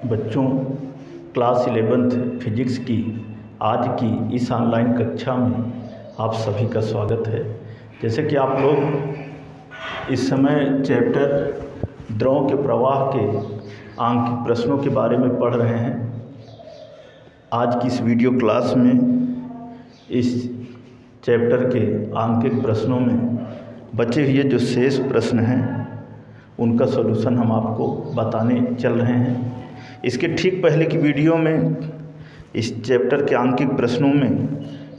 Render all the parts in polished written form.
बच्चों, class 11th physics की आज की इस ऑनलाइन कक्षा में आप सभी का स्वागत है। जैसे कि आप लोग इस समय चैप्टर द्रव के प्रवाह के आंकिक प्रश्नों के बारे में पढ़ रहे हैं। आज की इस वीडियो क्लास में इस चैप्टर के आंकिक प्रश्नों में बचे हुए जो शेष प्रश्न हैं उनका सॉल्यूशन हम आपको बताने चल रहे हैं। इसके ठीक पहले की वीडियो में इस चैप्टर के आंकिक प्रश्नों में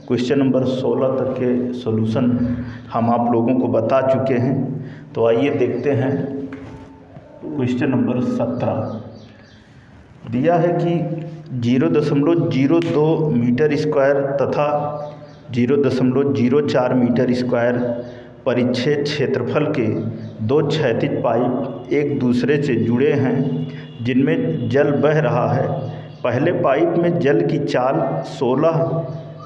क्वेश्चन नंबर 16 तक के सॉल्यूशन हम आप लोगों को बता चुके हैं। तो आइए देखते हैं। क्वेश्चन नंबर 17 दिया है कि 0.02 मीटर स्क्वायर तथा 0.04 मीटर स्क्वायर परिच्छेद क्षेत्रफल के दो क्षैतिज पाइप एक दूसरे से जुड़े हैं जिनमें जल बह रहा है। पहले पाइप में जल की चाल 16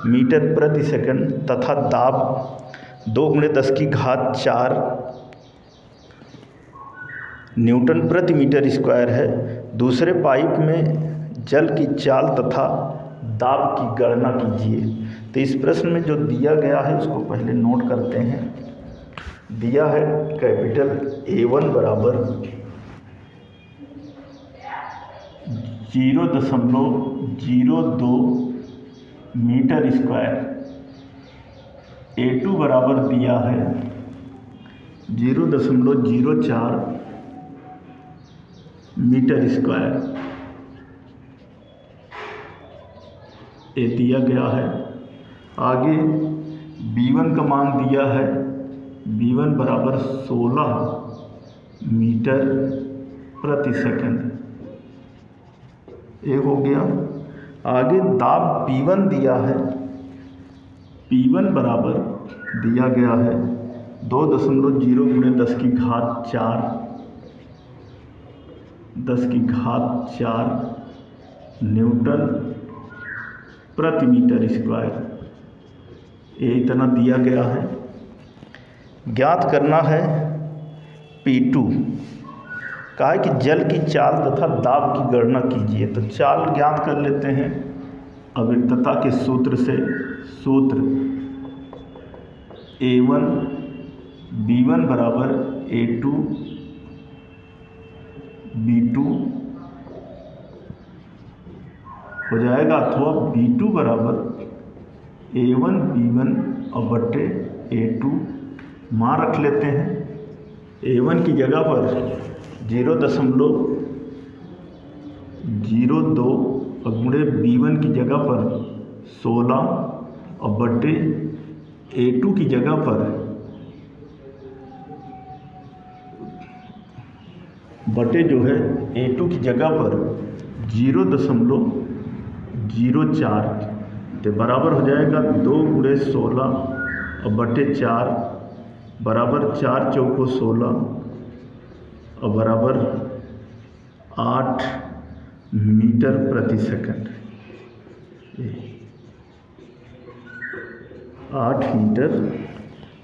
मीटर प्रति सेकंड तथा दाब 2×10⁴ न्यूटन प्रति मीटर स्क्वायर है। दूसरे पाइप में जल की चाल तथा दाब की गणना कीजिए। तो इस प्रश्न में जो दिया गया है उसको पहले नोट करते हैं। दिया है कैपिटल A1 बराबर 0.02 मीटर स्क्वायर, A2 बराबर दिया है 0.04 मीटर स्क्वायर, ये दिया गया है। आगे B1 का मान दिया है, B1 बराबर 16 मीटर प्रति सेकंड, ये हो गया। आगे दाब P1 दिया है, P1 बराबर दिया गया है 2.0×10⁴ न्यूटन प्रति मीटर स्क्वायर, ये इतना दिया गया है। ज्ञात करना है P2। कहा है कि जल की चाल तथा दाब की गणना कीजिए। तो चाल ज्ञात कर लेते हैं अविरतता के सूत्र से। सूत्र A1 B1 बराबर A2 B2 हो जाएगा, अथवा B2 बराबर A1 B1 और बट्टे A2 मान रख लेते हैं। A1 की जगह पर 0.02 और गुणे B1 की जगह पर 16 और बट्टे A2 की जगह पर जो है A2 की जगह पर 0.04, तो बराबर हो जाएगा 2×16 और बट्टे 4 बराबर 4 चौको 16 और बराबर 8 मीटर प्रति सेकंड, 8 मीटर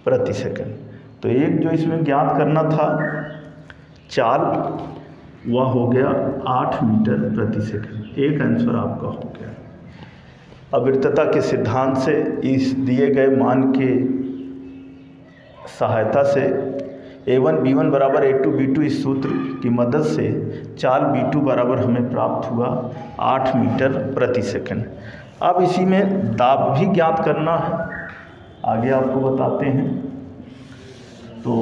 प्रति सेकंड। तो एक जो इसमें ज्ञात करना था चाल, वह हो गया 8 मीटर प्रति सेकंड। एक आंसर आपका हो गया। अविरतता के सिद्धांत से इस दिए गए मान के सहायता से A1 B1 बराबर A2 B2 इस सूत्र की मदद से चाल B2 बराबर हमें प्राप्त हुआ 8 मीटर प्रति सेकंड। अब इसी में दाब भी ज्ञात करना है, आगे आपको बताते हैं। तो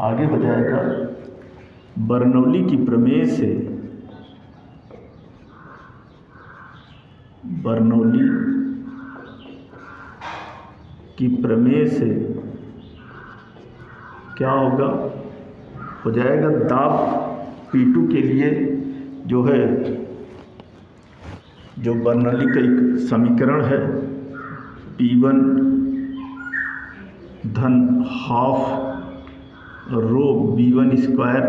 आगे हो जाएगा बर्नौली की प्रमेय से, बर्नौली की प्रमेय से क्या होगा, हो जाएगा दाब P2 के लिए जो है, जो बर्नौली का एक समीकरण है, P1 धन हाफ रो B1 स्क्वायर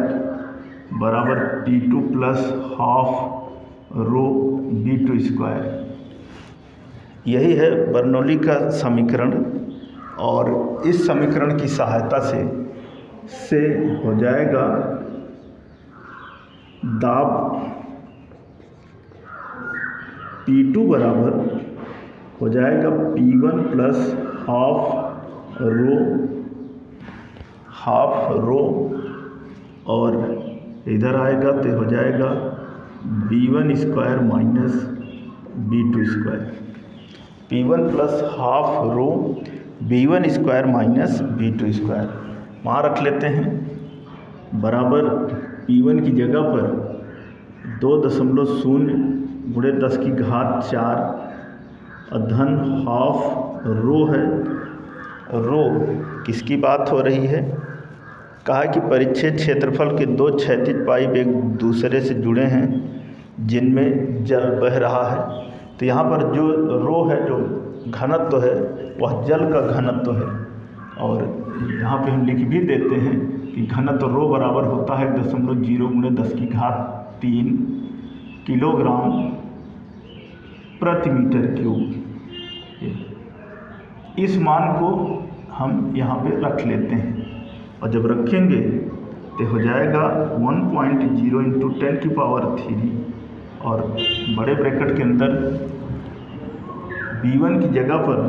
बराबर P2 plus half rho B2 square, यही है बर्नौली का समीकरण। और इस समीकरण की सहायता से हो जाएगा दाब P2 बराबर हो जाएगा P1 प्लस हाफ रो और इधर आएगा तो हो जाएगा B1 square minus B2 square. P1 plus half rho B1 square minus B2 square वहाँ रख लेते हैं, बराबर P1 की जगह पर 2.0 गुणे 10 की घात 4 धन हाफ रो है। रो किसकी बात हो रही है? कहा कि परिच्छेद क्षेत्रफल के दो क्षैतिज पाइप एक दूसरे से जुड़े हैं जिनमें जल बह रहा है। तो यहाँ पर जो रो है, जो घनत्व है, वह जल का घनत्व है। और यहाँ पे हम लिख भी देते हैं कि घनत्व रो बराबर होता है 1.0 गुणे 10 की घात 3 किलोग्राम प्रति मीटर क्यूब। इस मान को हम यहाँ पे रख लेते हैं और जब रखेंगे तो हो जाएगा 1.0 इंटू 10 की पावर 3 और बड़े ब्रैकेट के अंदर B1 की जगह पर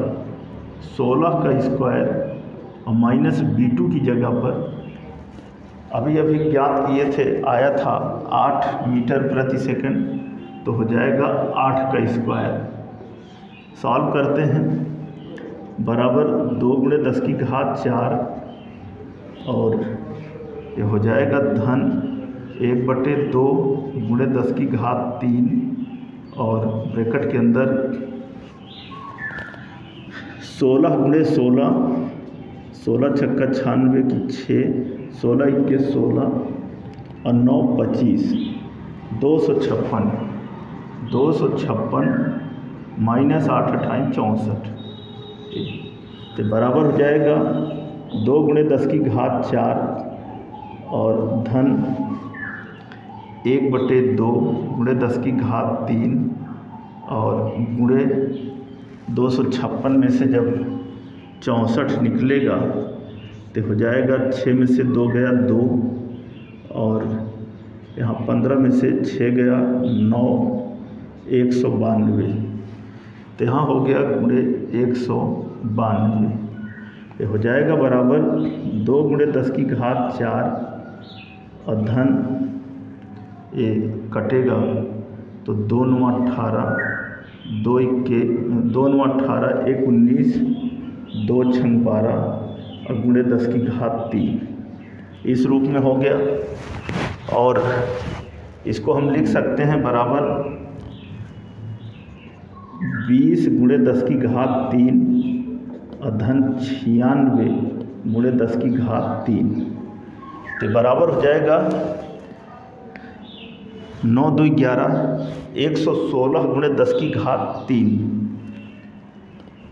16 का स्क्वायर और माइनस B2 की जगह पर अभी ज्ञात किए थे, आया था 8 मीटर प्रति सेकंड, तो हो जाएगा 8 का स्क्वायर। सॉल्व करते हैं, बराबर 2 गुणे 10 की घात 4 और ये हो जाएगा धन 1/2 गुणे 10 की घात 3 और ब्रैकेट के अंदर 16 गुणे 16, 16 छक्का 96 की 6, 16 इक्के 16 और 9 25, 256 माइनस 8 अट्ठाईस 64 तो बराबर हो जाएगा 2 गुणे 10 की घात 4 और धन 1/2 गुणे 10 की घात 3 और गुणे 256 में से जब 64 निकलेगा तो हो जाएगा 6 में से 2 गया 2 और यहाँ 15 में से 6 गया 9, 192 तो यहाँ हो गया गुणे 192। ये हो जाएगा बराबर 2 गुणे 10 की घात 4 और धन ये कटेगा तो 2 9 18, 2 इक्के 2 9 18, 1 19, 2 6 12 और गुणे 10 की घात 3 इस रूप में हो गया। और इसको हम लिख सकते हैं बराबर 20 गुणे 10 की घात 3 और धन 96 गुणे 10 की घात 3 तो बराबर हो जाएगा 9 2 11, 116 गुणे 10 की घात 3,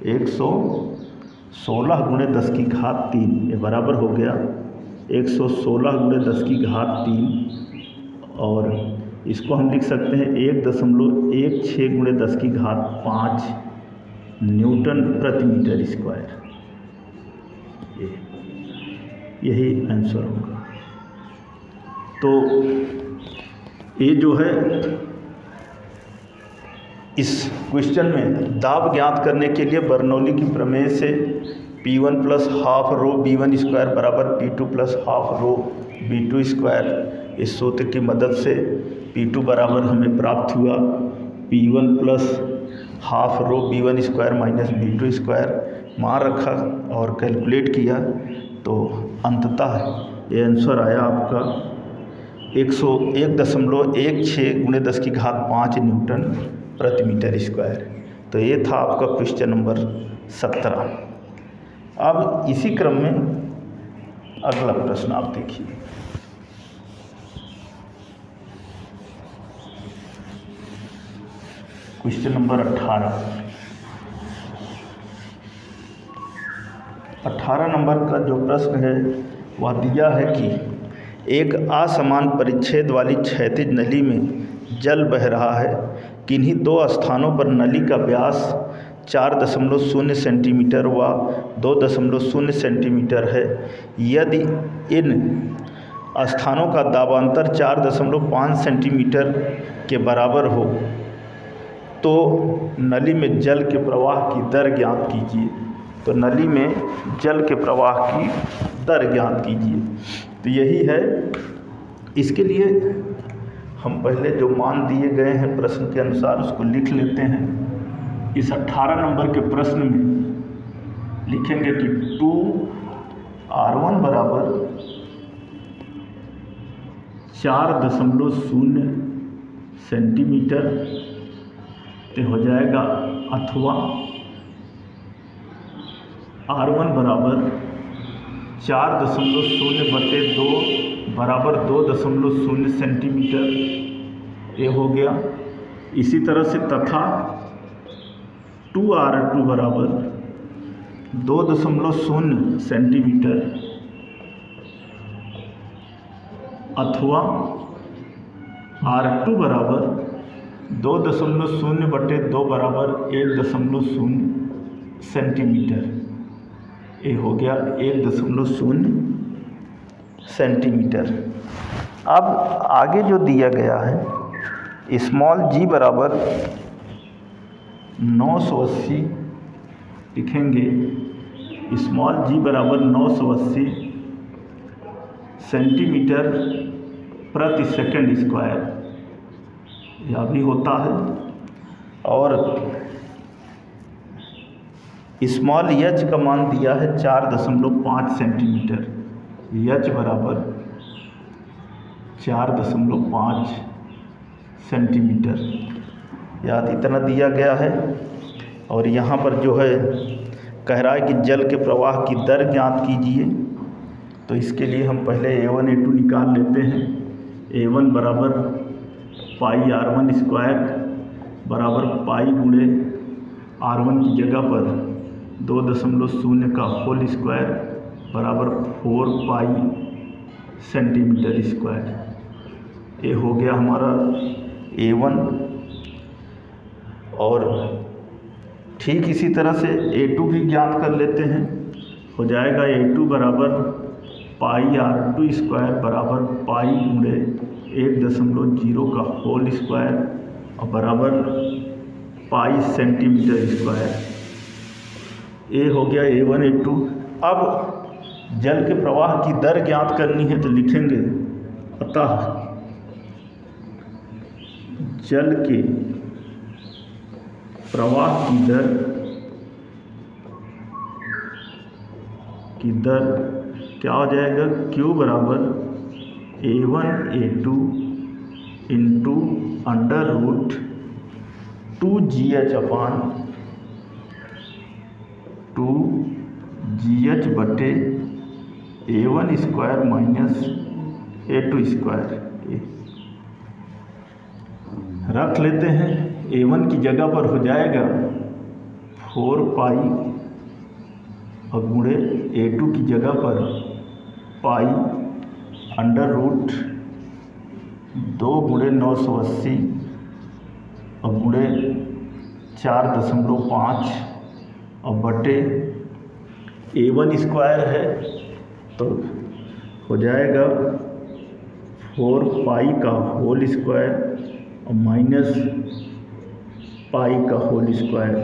116 गुणे 10 की घात 3 ये बराबर हो गया 116 गुणे 10 की घात 3 और इसको हम लिख सकते हैं 1.16 गुणे 10 की घात 5 न्यूटन प्रति मीटर स्क्वायर। यही आंसर होगा। तो ये जो है इस क्वेश्चन में दाब ज्ञात करने के लिए बर्नौली की प्रमेय से P1 plus half rho B1 square बराबर P2 plus half rho B2 square, इस सूत्र की मदद से P2 बराबर हमें प्राप्त हुआ P1 plus half rho B1 square minus B2 square. मान रखा और कैलकुलेट किया तो अंततः ये आंसर आया आपका 101.16 गुणे 10 की घात 5 न्यूटन प्रति मीटर स्क्वायर। तो ये था आपका क्वेश्चन नंबर 17। अब इसी क्रम में अगला प्रश्न आप देखिए। क्वेश्चन नंबर 18 नंबर का जो प्रश्न है वह दिया है कि एक असमान परिच्छेद वाली क्षैतिज नली में जल बह रहा है। किन्हीं दो स्थानों पर नली का व्यास 4.0 सेंटीमीटर व 2.0 सेंटीमीटर है। यदि इन स्थानों का दाबांतर 4.5 सेंटीमीटर के बराबर हो तो नली में जल के प्रवाह की दर ज्ञात कीजिए। तो नली में जल के प्रवाह की दर ज्ञात कीजिए। तो यही है। इसके लिए हम पहले जो मान दिए गए हैं प्रश्न के अनुसार उसको लिख लेते हैं। इस 18 नंबर के प्रश्न में लिखेंगे कि 2R1 बराबर 4.0 सेंटीमीटर तो हो जाएगा, अथवा R1 बराबर 4.0/2 बराबर 2.0 सेंटीमीटर ये हो गया। इसी तरह से तथा 2R2 बराबर 2.0 सेंटीमीटर अथवा R2 बराबर 2.0/2 बराबर 1.0 सेंटीमीटर ये हो गया 1.0 सेंटीमीटर। अब आगे जो दिया गया है स्मॉल g बराबर 980 लिखेंगे। स्मॉल g बराबर 980 सेंटीमीटर प्रति सेकंड स्क्वायर यह भी होता है। और स्मॉल h का मान दिया है 4.5 सेंटीमीटर। h बराबर 4.5 सेंटीमीटर याद इतना दिया गया है। और यहाँ पर जो है कह रहा है कि जल के प्रवाह की दर ज्ञात कीजिए। तो इसके लिए हम पहले A1 A2 निकाल लेते हैं। A1 बराबर पाई R1 स्क्वायर बराबर पाई गुणे R1 की जगह पर 2.0 का होल स्क्वायर बराबर 4 पाई सेंटीमीटर स्क्वायर ये हो गया हमारा A1। और ठीक इसी तरह से A2 भी ज्ञात कर लेते हैं। हो जाएगा A2 बराबर पाई R2 स्क्वायर बराबर पाई गुणे 1.0 का होल स्क्वायर और बराबर पाई सेंटीमीटर स्क्वायर ये हो गया A1 A2। अब जल के प्रवाह की दर ज्ञात करनी है तो लिखेंगे अतः जल के प्रवाह की दर क्या हो जाएगा, Q बराबर A1 A2 इंटू √2 GH बटे A1 square minus A2 square रख लेते हैं। A1 की जगह पर हो जाएगा 4 पाई और गुणे A2 की जगह पर पाई √2 गुणे 980 और गुणे 4.5 और बटे A1 स्क्वायर है तो हो जाएगा 4 पाई का होल स्क्वायर और माइनस पाई का होल स्क्वायर।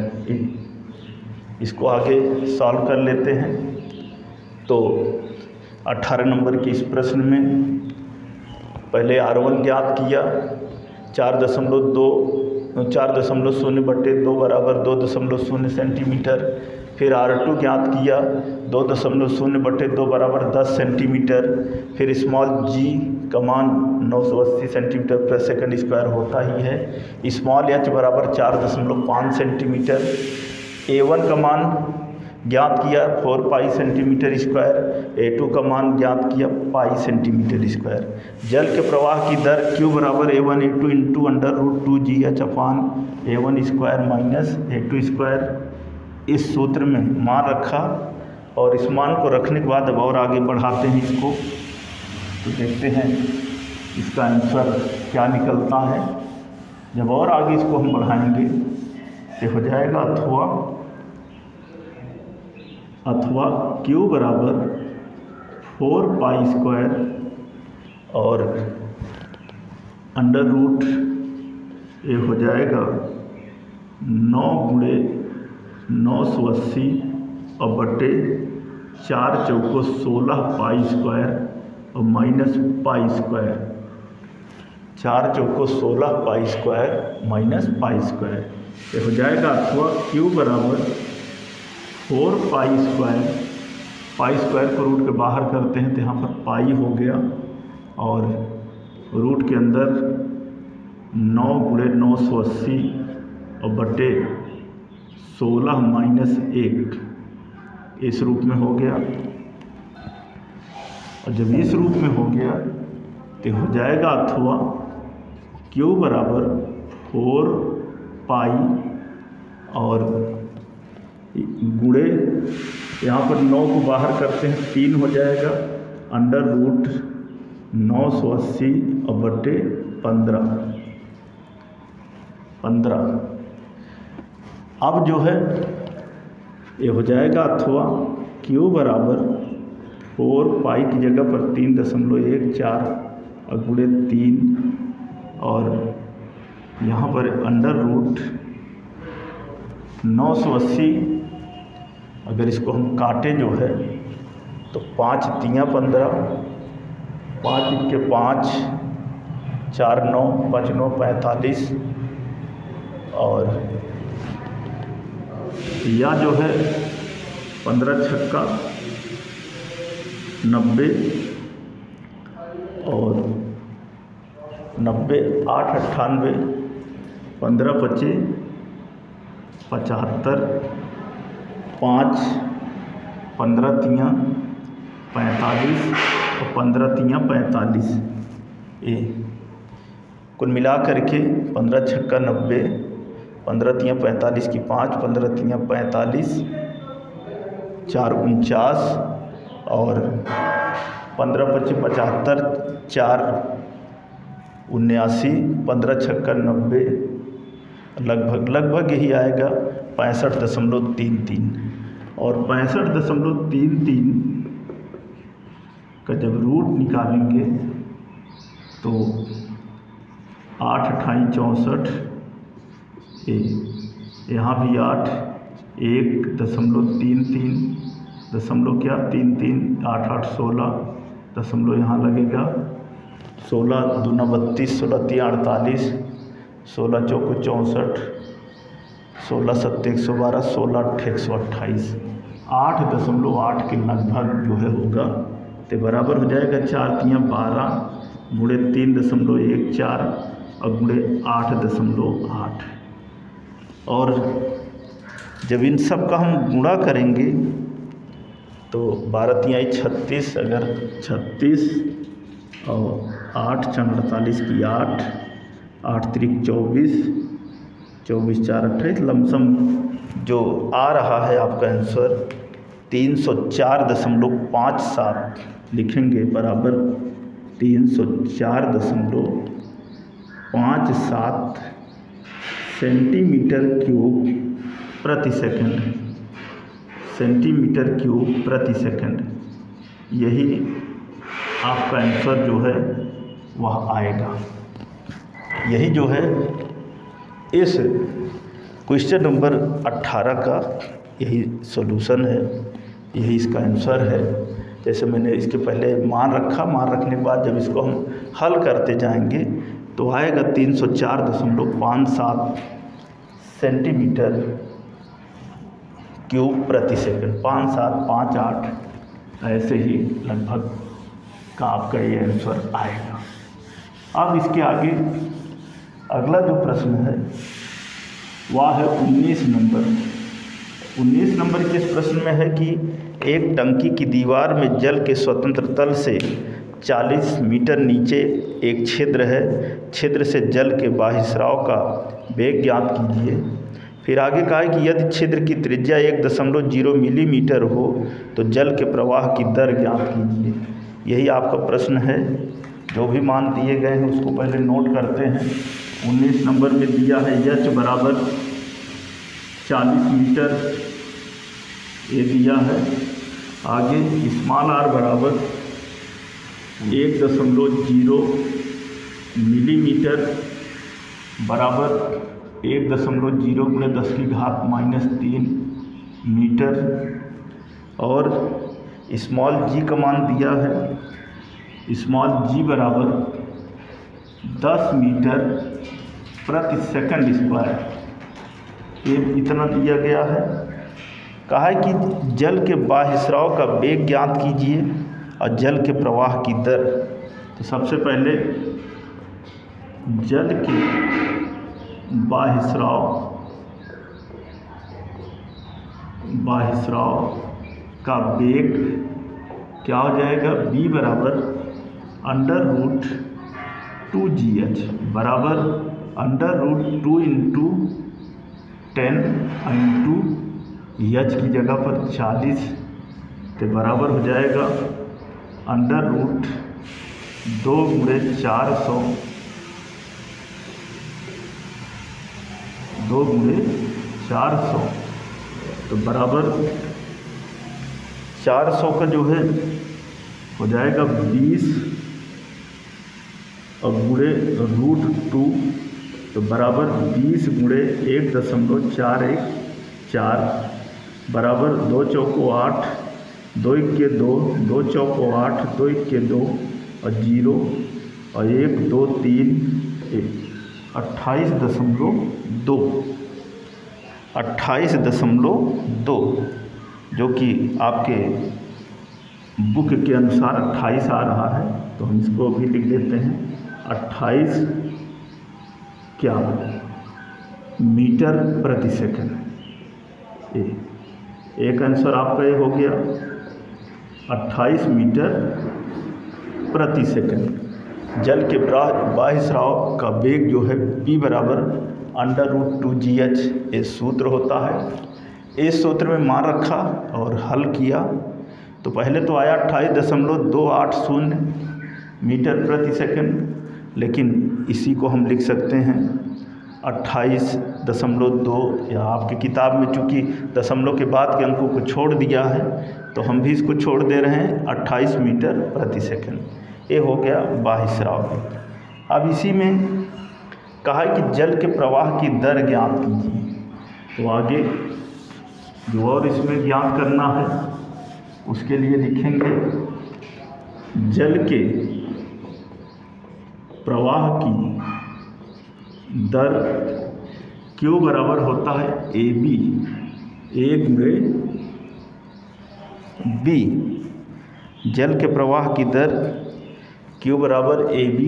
इसको आगे सॉल्व कर लेते हैं। तो 18 नंबर के इस प्रश्न में पहले R1 ज्ञात किया 4.0/2 बराबर 2.0 सेंटीमीटर। फिर R2 ज्ञात किया 2.0/2 बराबर 10 सेंटीमीटर। फिर स्मॉल g का मान 980 सेंटीमीटर प्रति सेकंड स्क्वायर होता ही है। स्मॉल h बराबर 4.5 सेंटीमीटर। A1 का मान ज्ञात किया 4 पाई सेंटीमीटर स्क्वायर। A2 का मान ज्ञात किया पाई सेंटीमीटर स्क्वायर। जल के प्रवाह की दर Q बराबर A1 A2 इंटू √2 GH अपान A1 square minus A2 square इस सूत्र में मान रखा। और इस मान को रखने के बाद अब और आगे बढ़ाते हैं इसको तो देखते हैं इसका आंसर क्या निकलता है। जब और आगे इसको हम बढ़ाएंगे तो हो जाएगा अथवा Q बराबर 4 पाई स्क्वायर और अंडर रूट ये हो जाएगा 9 गुणे 980 और बटे 4 चौको 16 पाई स्क्वायर और माइनस पाई स्क्वायर। 4 चौको 16 pi square minus pi square ये हो जाएगा, अथवा क्यू बराबर 4 पाई स्क्वायर। पाई स्क्वायर को रूट के बाहर करते हैं तो यहाँ पर पाई हो गया और रूट के अंदर 9 गुणे 980 और बटे 16 माइनस 1 इस रूप में हो गया। और जब इस रूप में हो गया तो हो जाएगा, अथवा क्यू बराबर 4 पाई और गुणे यहाँ पर 9 को बाहर करते हैं 3 हो जाएगा, अंडर रूट 980 और बटे 15। अब जो है ये हो जाएगा, अथवा क्यू बराबर 4 पाई की जगह पर 3.14 और गुणे 3 और यहाँ पर अंडर रूट 980। अगर इसको हम काटें जो है तो 5 तियाँ 15, 5 के 5, 4 9, 5 9 45 और या जो है 15 छक्का 90 और 90 8 98, 15 25 75, 5 15 तियाँ 45 और 15 तियाँ 45 ये कुल मिला करके 15 छक्का 90, 15 तियाँ 45 की 5, 15 तियाँ 45, 4 49 और 15 25 75, 4 79, 15 छक्का 90 लगभग यही आएगा 65.33 और 65.33 का जब रूट निकालेंगे तो 8 28 64 यहाँ भी 8 1.33 दशमलव क्या 33 8 8 16 दशमलव यहाँ लगेगा 16 दूना 32 16 तियाँ 48 16 चौको 64 16 7 112 16 8 128 8.8 के लगभग जो है होगा तो बराबर हो जाएगा 4 तियाँ 12 गुणे 3.14 और गुणे 8.8 और जब इन सब का हम गुणा करेंगे तो 12 तियाँ 36 अगर 36 और 8 4 48 की 8 8 3 24 24 4 28 लमसम जो आ रहा है आपका आंसर 304.57 लिखेंगे बराबर 304.57 सेंटीमीटर क्यूब प्रति सेकंड। सेंटीमीटर क्यूब प्रति सेकंड यही आपका आंसर जो है वह आएगा। यही जो है इस क्वेश्चन नंबर 18 का यही सॉल्यूशन है, यही इसका आंसर है। जैसे मैंने इसके पहले मान रखा, मान रखने के बाद जब इसको हम हल करते जाएंगे तो आएगा 304.57 सेंटीमीटर क्यूब प्रति सेकंड। 5 7 5 8 ऐसे ही लगभग का आपका ये आंसर आएगा। अब इसके आगे अगला जो प्रश्न है वह है 19 नंबर। 19 नंबर के इस प्रश्न में है कि एक टंकी की दीवार में जल के स्वतंत्र तल से 40 मीटर नीचे एक छिद्र है। छिद्र से जल के बाह्य स्राव का वेग ज्ञात कीजिए। फिर आगे कहा है कि यदि छिद्र की त्रिज्या 1.0 मिलीमीटर हो तो जल के प्रवाह की दर ज्ञात कीजिए। यही आपका प्रश्न है। जो भी मान दिए गए हैं उसको पहले नोट करते हैं। 19 नंबर में दिया है एच बराबर 40 मीटर ये दिया है। आगे स्मॉल आर बराबर 1.0 मिलीमीटर बराबर 1.0 × 10⁻³ मीटर। और स्मॉल जी का मान दिया है, स्मॉल जी बराबर 10 मीटर प्रति सेकंड स्क्वायर, ये इतना दिया गया है। कहा है कि जल के बाह्यस्राव का वेग ज्ञात कीजिए और जल के प्रवाह की दर। तो सबसे पहले जल के बाह्यस्राव का वेग क्या हो जाएगा, v बराबर √2gh बराबर √2 × 10 × h की जगह पर 40 के बराबर हो जाएगा √2 × 400 2 × 400 तो बराबर 400 का जो है हो जाएगा 20 और गुणे √2 तो बराबर 20 × 1.414 बराबर 2 चौको 8, 2 × 2, 2 चौको 8, 2 × 2 और 0 और 1 2 3 28.2 जो कि आपके बुक के अनुसार 28 आ रहा है, तो हम इसको भी लिख देते हैं 28 क्या मीटर प्रति सेकंड। एक आंसर आपका ये हो गया 28 मीटर प्रति सेकंड। जल के बाह्यस्राव का वेग जो है p बराबर √2gh ये सूत्र होता है। इस सूत्र में मान रखा और हल किया तो पहले तो आया 28.280 मीटर प्रति सेकंड, लेकिन इसी को हम लिख सकते हैं 28.2 या आपकी किताब में चूँकि दशमलव के बाद के अंकों को छोड़ दिया है तो हम भी इसको छोड़ दे रहे हैं 28 मीटर प्रति सेकंड। ये हो गया बाह्यस्राव। अब इसी में कहा है कि जल के प्रवाह की दर ज्ञात कीजिए। तो आगे जो और इसमें ज्ञात करना है उसके लिए लिखेंगे जल के प्रवाह की दर Q बराबर होता है AB A × B। जल के प्रवाह की दर Q बराबर AB,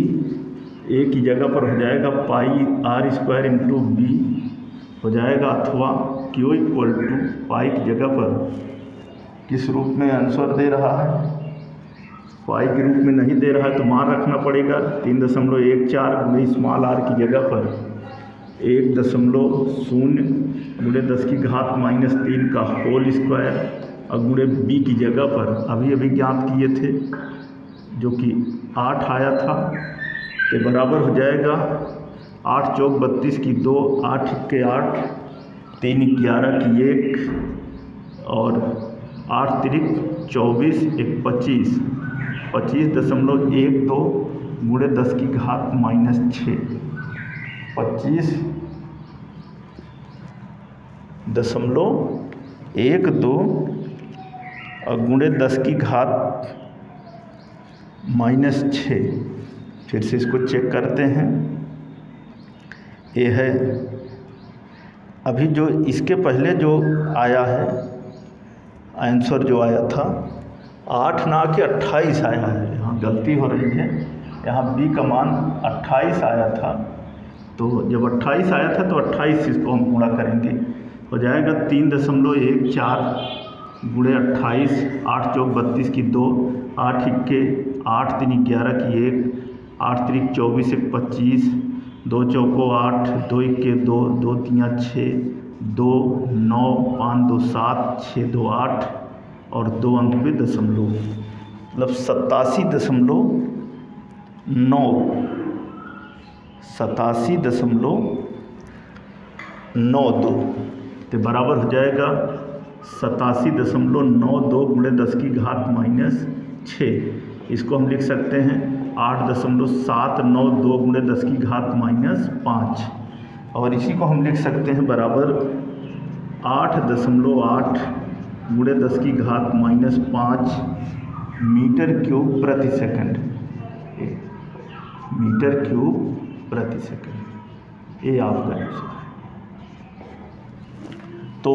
A की जगह पर हो जाएगा πr² × B हो जाएगा, अथवा Q = पाई की जगह पर किस रूप में आंसर दे रहा है, पाई के रूप में नहीं दे रहा है तो मान रखना पड़ेगा 3.14 गुणे स्मॉल r की जगह पर 1.0 गुणे 10⁻³ का होल स्क्वायर और गुणे b की जगह पर अभी ज्ञात किए थे जो कि 8 आया था, के बराबर हो जाएगा 8 चौक 32 की 2, 8 के 8, 3 11 की 1 और 8 तिरिक 24, 1 25, 25.12 गुणे 10⁻⁻6 25.12 और गुणे 10⁻⁻6। फिर से इसको चेक करते हैं। ये है अभी जो इसके पहले जो आया है आंसर जो आया था 8 ना कि 28 आया है, यहाँ गलती हो रही है, यहाँ b का मान 28 आया था। तो जब 28 आया था तो 28 इसको हम पूरा करेंगे, हो जाएगा 3.14 गुणे 28, 8 चौक 32 की 2, 8 इक्के 8, 3 11 की 1, 8 तिरिक 24, 1 25, 2 चौको 8, 2 इक्के 2, 2 3 6, 2 9, 5 2 7, 6 2 8 और 2 अंक पे दशमलव, मतलब 87.92 के बराबर हो जाएगा 87.92 गुणे 10⁻⁻6। इसको हम लिख सकते हैं 8.792 गुणे 10 की घात माइनस 5, और इसी को हम लिख सकते हैं बराबर 8.8 गुणे 10 की घात माइनस 5 मीटर क्यूब प्रति सेकंड, मीटर क्यूब प्रति सेकंड। ये आपका आंसर है। तो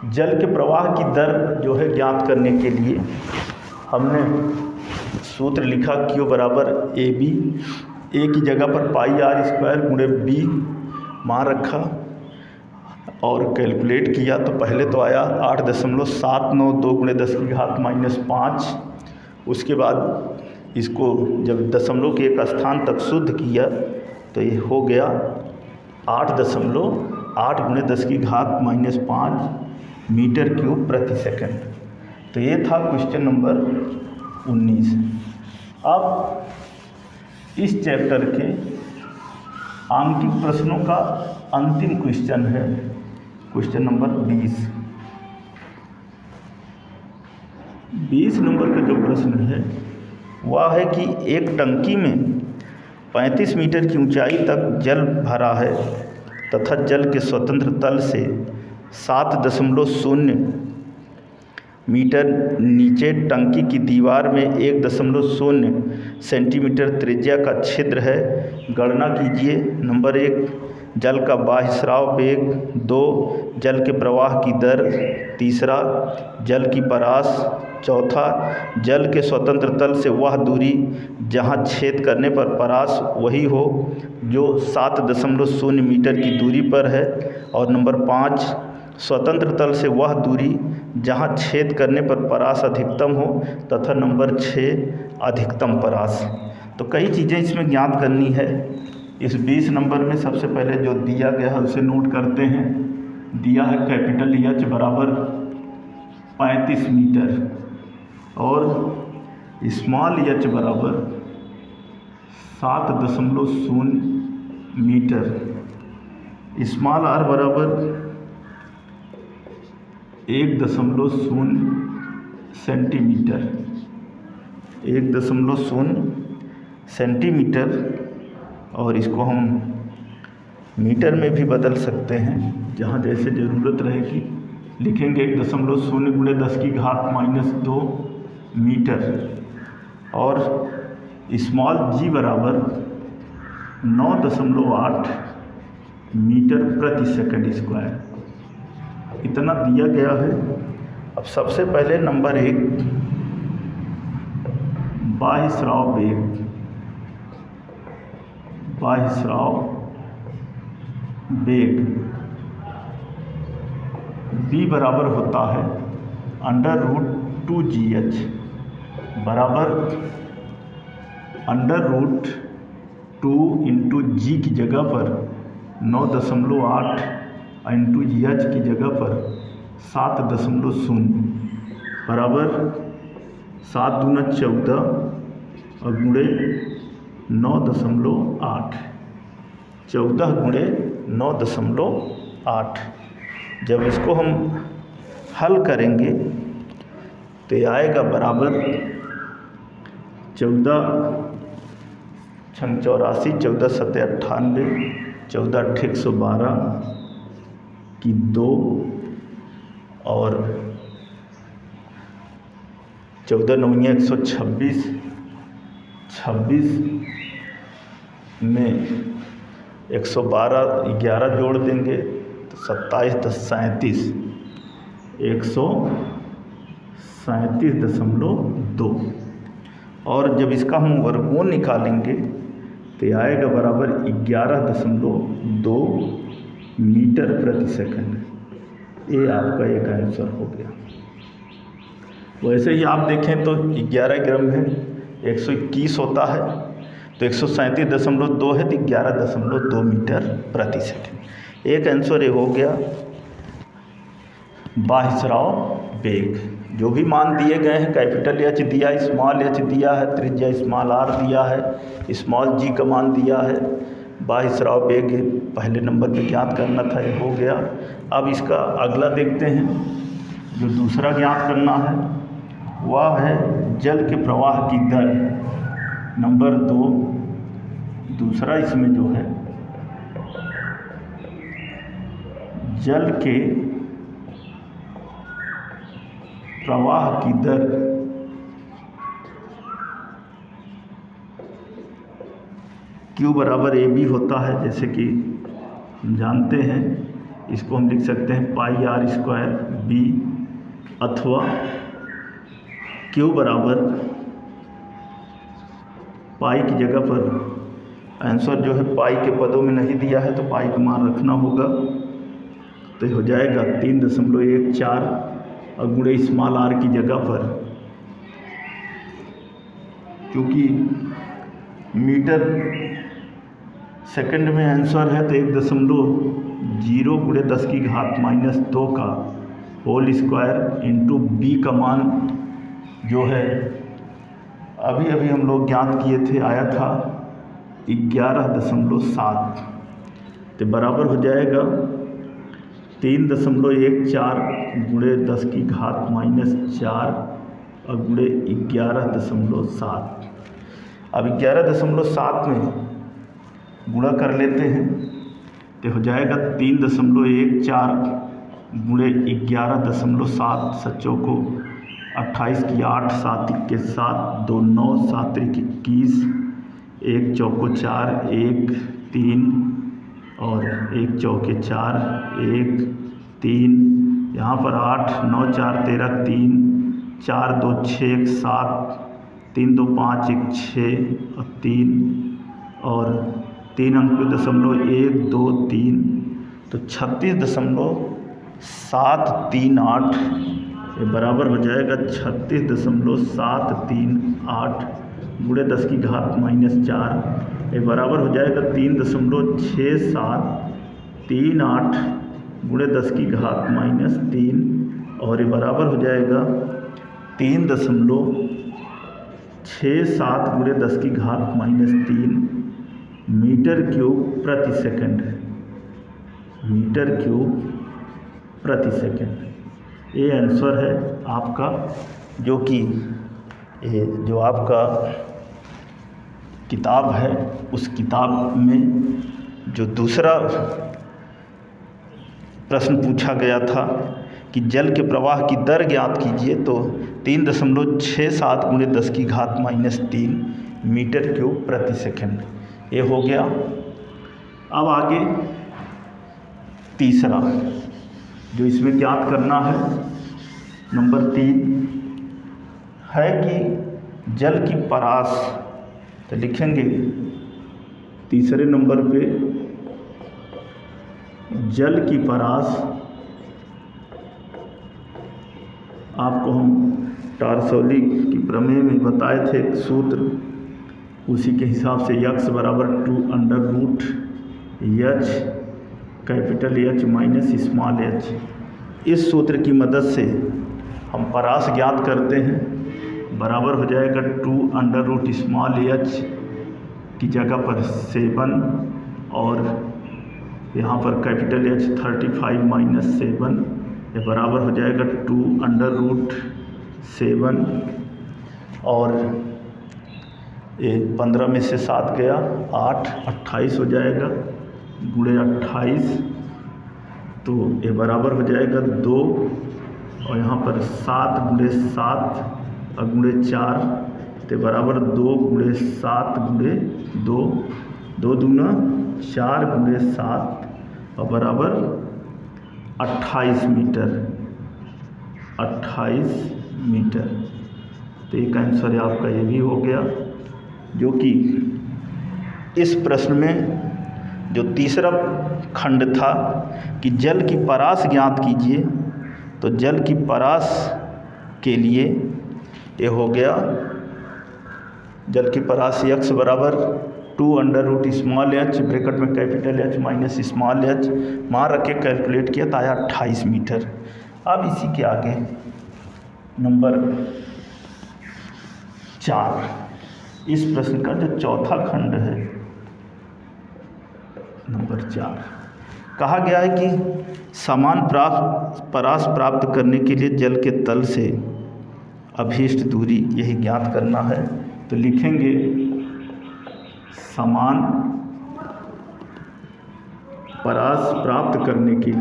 जल के प्रवाह की दर जो है ज्ञात करने के लिए हमने सूत्र लिखा Q बराबर AB, ए की जगह पर पाई आर स्क्वायर गुणे बी मान रखा और कैलकुलेट किया तो पहले तो आया 8.792 गुणे 10 की घात माइनस 5। उसके बाद इसको जब दशमलव के एक स्थान तक शुद्ध किया तो ये हो गया 8.8 गुणे 10 की घात माइनस 5 मीटर क्यूब प्रति सेकंड। तो ये था क्वेश्चन नंबर 19। अब इस चैप्टर के आंकिक प्रश्नों का अंतिम क्वेश्चन है क्वेश्चन नंबर 20 नंबर का जो प्रश्न है वह है कि एक टंकी में 35 मीटर की ऊंचाई तक जल भरा है तथा जल के स्वतंत्र तल से 7.0 मीटर नीचे टंकी की दीवार में 1.0 सेंटीमीटर त्रिज्या का छिद्र है। गणना कीजिए। नंबर 1 जल का बाह्य स्राव वेग, 2 जल के प्रवाह की दर, 3 जल की परास, 4 जल के स्वतंत्र तल से वह दूरी जहां छेद करने पर परास वही हो जो 7.0 मीटर की दूरी पर है, और नंबर 5 स्वतंत्र तल से वह दूरी जहां छेद करने पर परास अधिकतम हो तथा नंबर 6 अधिकतम परास। तो कई चीज़ें इसमें ज्ञात करनी है। इस 20 नंबर में सबसे पहले जो दिया गया है उसे नोट करते हैं। दिया है कैपिटल H बराबर 35 मीटर और स्मॉल h बराबर 7.0 मीटर, स्मॉल r बराबर 1.0 सेंटीमीटर, 1.0 सेंटीमीटर, और इसको हम मीटर में भी बदल सकते हैं जहाँ जैसे ज़रूरत रहेगी। लिखेंगे 1.0 गुणे 10 की घात माइनस 2 मीटर, और स्मॉल g बराबर 9.8 मीटर प्रति सेकंड स्क्वायर। इतना दिया गया है। अब सबसे पहले नंबर 1 बाह्य स्राव वेग, बाह्य स्राव वेग b बराबर होता है √2gh बराबर √2 इंटू जी की जगह पर 9.8 इंटू GH की जगह पर 7.0 बराबर 7 दूना 14 और गुणे 9.8, 14 गुणे 9.8। जब इसको हम हल करेंगे तो ये आएगा बराबर 14 छंग 84, 14 सत्ते 98, 14 अट्ठे 112 की 2 और 14 9 126, 26 में 112 11 जोड़ देंगे तो 27 10 37, 137.2, और जब इसका हम वर्गमूल निकालेंगे तो ये आएगा बराबर 11.2 मीटर प्रति सेकंड। ये आपका एक आंसर हो गया। वैसे ही आप देखें तो 11 ग्राम है 121 होता है तो 137.2 है तो 11.2 मीटर प्रति सेकंड। एक आंसर ये हो गया। बाह्य स्राव वेग जो भी मान दिए गए हैं, कैपिटल H दिया, स्मॉल h दिया है, त्रिज्या स्मॉल r दिया है, स्मॉल g का मान दिया है, बाह्य स्राव वेग पहले नंबर पे ज्ञात करना था, ये हो गया। अब इसका अगला देखते हैं जो दूसरा ज्ञात करना है वह है जल के प्रवाह की दर। नंबर 2, दूसरा इसमें जो है जल के प्रवाह की दर Q बराबर AB होता है, जैसे कि हम जानते हैं। इसको हम लिख सकते हैं पाई आर स्क्वायर B, अथवा Q बराबर पाई की जगह पर आंसर जो है पाई के पदों में नहीं दिया है तो पाई का मान रखना होगा, तो हो जाएगा 3.14 और गुणे स्मॉल आर की जगह पर, क्योंकि मीटर सेकंड में आंसर है तो 1.0 गुणे 10 की घात -2 का होल स्क्वायर इंटू बी का मान जो है अभी अभी हम लोग ज्ञात किए थे, आया था 11.7, तो बराबर हो जाएगा 3.14 गुणे 10 की घात -4 और गुणे 11.7। अब 11.7 में गुणा कर लेते हैं तो हो जाएगा 3.14 गुणे 11.7, सच्चों को 28 की 8, 7 के 7, 2 9, 7 21, 1 चौको 4, 1 3 और 1 चौके 4, 1 3, यहाँ पर 8 9 4 13 3 4 2 6 7 3 2 5 1 6 और 3 और 3 अंक पे 1 2 3, तो 36.738 ये बराबर हो जाएगा 36.738 गुणे 10 की घात -4, ये बराबर हो जाएगा 3.6738 गुणे 10 की घात -3 और ये बराबर हो जाएगा 3.67 गुणे 10 की घात -3 मीटर क्यूब प्रति सेकंड, मीटर क्यूब प्रति सेकंड। ये आंसर है आपका, जो कि ये जो आपका किताब है उस किताब में जो दूसरा प्रश्न पूछा गया था कि जल के प्रवाह की दर ज्ञात कीजिए, तो 3.67 गुणे 10 की घात -3 मीटर क्यूब प्रति सेकंड ये हो गया। अब आगे तीसरा जो इसमें ज्ञात करना है, नंबर 3 है कि जल की परास, तो लिखेंगे तीसरे नंबर पे जल की परास। आपको हम टारसौली की प्रमेय में बताए थे एक सूत्र, उसी के हिसाब से x बराबर 2√h capital H minus small h, इस सूत्र की मदद से हम परास ज्ञात करते हैं। बराबर हो जाएगा 2√h की जगह पर 7 और यहाँ पर कैपिटल H 35 - 7, ये बराबर हो जाएगा 2√7 और ये 15 में से 7 गया 8, 28 हो जाएगा गुणे 28, तो ये बराबर हो जाएगा 2 और यहाँ पर 7 गुणे 7 और गुणे 4, तो बराबर 2 गुणे 7 गुणे 2, 2 दूना 4 गुणे 7 और बराबर 28 मीटर, 28 मीटर। तो एक आंसर आपका ये भी हो गया, जो कि इस प्रश्न में जो तीसरा खंड था कि जल की परास ज्ञात कीजिए, तो जल की परास के लिए ये हो गया जल की परास x बराबर 2√h ब्रैकेट में capital H minus small h मान रख के कैलकुलेट किया तो आया 28 मीटर। अब इसी के आगे नंबर 4, इस प्रश्न का जो चौथा खंड है नंबर 4, कहा गया है कि समान परास प्राप्त करने के लिए जल के तल से अभीष्ट दूरी यही ज्ञात करना है। तो लिखेंगे समान परास प्राप्त करने के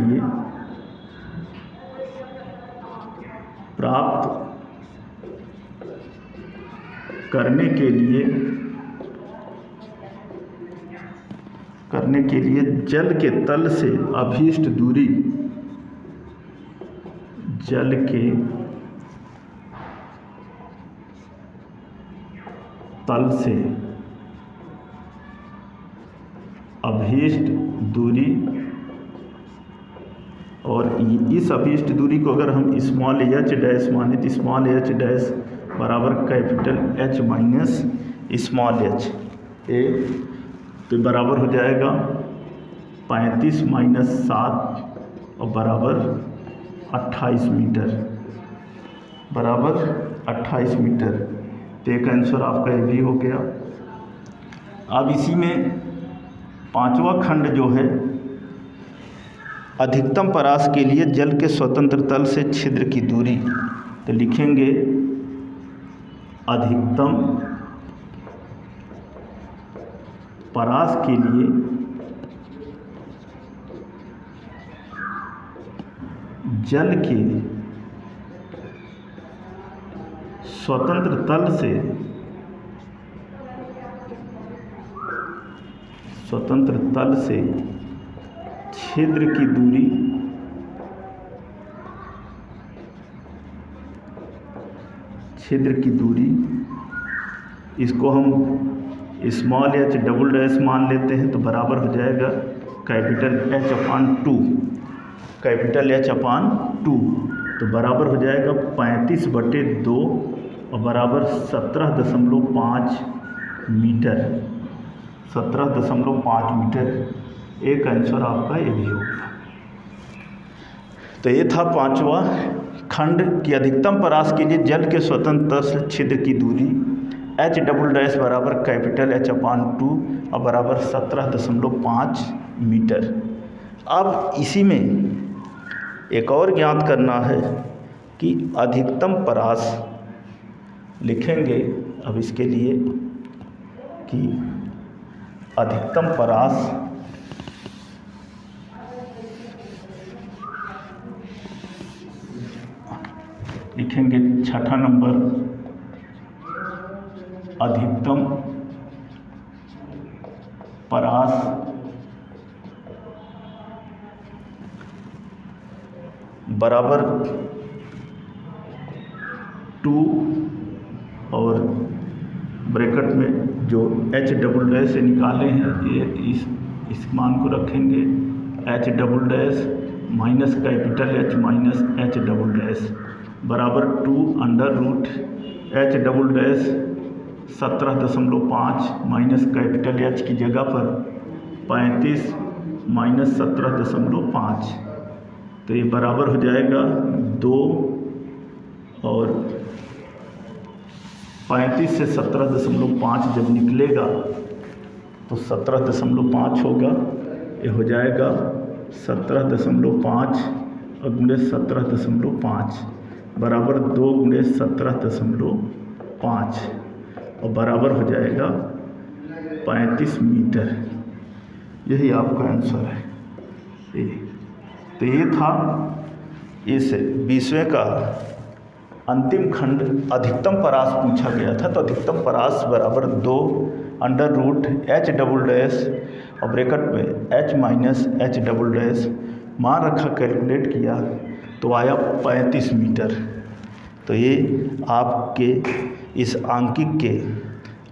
लिए जल के तल से अभीष्ट दूरी, जल के तल से अभीष्ट दूरी, और इस अभीष्ट दूरी को अगर हम स्मॉल h डैश माने तो स्मॉल h डैश बराबर capital H minus small h ए, तो बराबर हो जाएगा 35 माइनस 7 और बराबर 28 मीटर, बराबर 28 मीटर। तो एक आंसर आपका ये भी हो गया। अब इसी में पांचवा खंड जो है, अधिकतम परास के लिए जल के स्वतंत्र तल से छिद्र की दूरी, तो लिखेंगे अधिकतम परास के लिए जल के स्वतंत्र तल से छिद्र की दूरी, इसको हम स्मॉल h डबल डैश मान लेते हैं, तो बराबर हो जाएगा कैपिटल H/2, कैपिटल H/2, तो बराबर हो जाएगा 35/2 और बराबर 17.5 मीटर, 17.5 मीटर। एक आंसर आपका ये भी होगा। तो ये था पांचवा खंड कि अधिकतम परास के लिए जल के स्वतंत्र तल से छिद्र की दूरी H डबल डैश बराबर कैपिटल H/2 और बराबर 17.5 मीटर। अब इसी में एक और ज्ञात करना है कि अधिकतम परास, लिखेंगे अब इसके लिए कि अधिकतम परास लिखेंगे छठा नंबर, अधिकतम परास बराबर 2 और ब्रैकेट में जो H डबल डैश से निकाले हैं ये इस मान को रखेंगे H double dash minus capital H minus H double dash बराबर 2 under root H double dash 17.5 minus capital H की जगह पर 35 माइनस 17.5, तो ये बराबर हो जाएगा 2 और 35 से 17.5 जब निकलेगा तो 17.5 होगा, ये हो जाएगा 17.5 और गुणे 17.5 बराबर 2 गुणे 17.5 और बराबर हो जाएगा 35 मीटर। यही आपका आंसर है। तो ये था इस 20वें का अंतिम खंड। अधिकतम परास पूछा गया था, तो अधिकतम परास बराबर 2 under root H double dash और ब्रैकेट में H minus H double dash मान रखा, कैलकुलेट किया तो आया 35 मीटर। तो ये आपके इस आंकिक के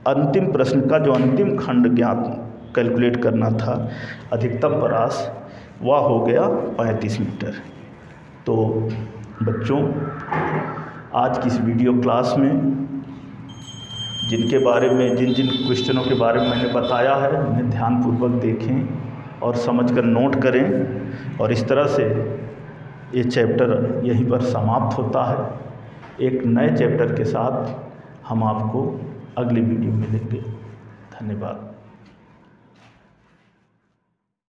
अंतिम प्रश्न का जो अंतिम खंड ज्ञात कैलकुलेट करना था अधिकतम परास, वह हो गया 35 मीटर। तो बच्चों, आज की इस वीडियो क्लास में जिन क्वेश्चनों के बारे में मैंने बताया है उन्हें ध्यानपूर्वक देखें और समझकर नोट करें, और इस तरह से ये चैप्टर यहीं पर समाप्त होता है। एक नए चैप्टर के साथ हम आपको अगली वीडियो में मिलेंगे। धन्यवाद।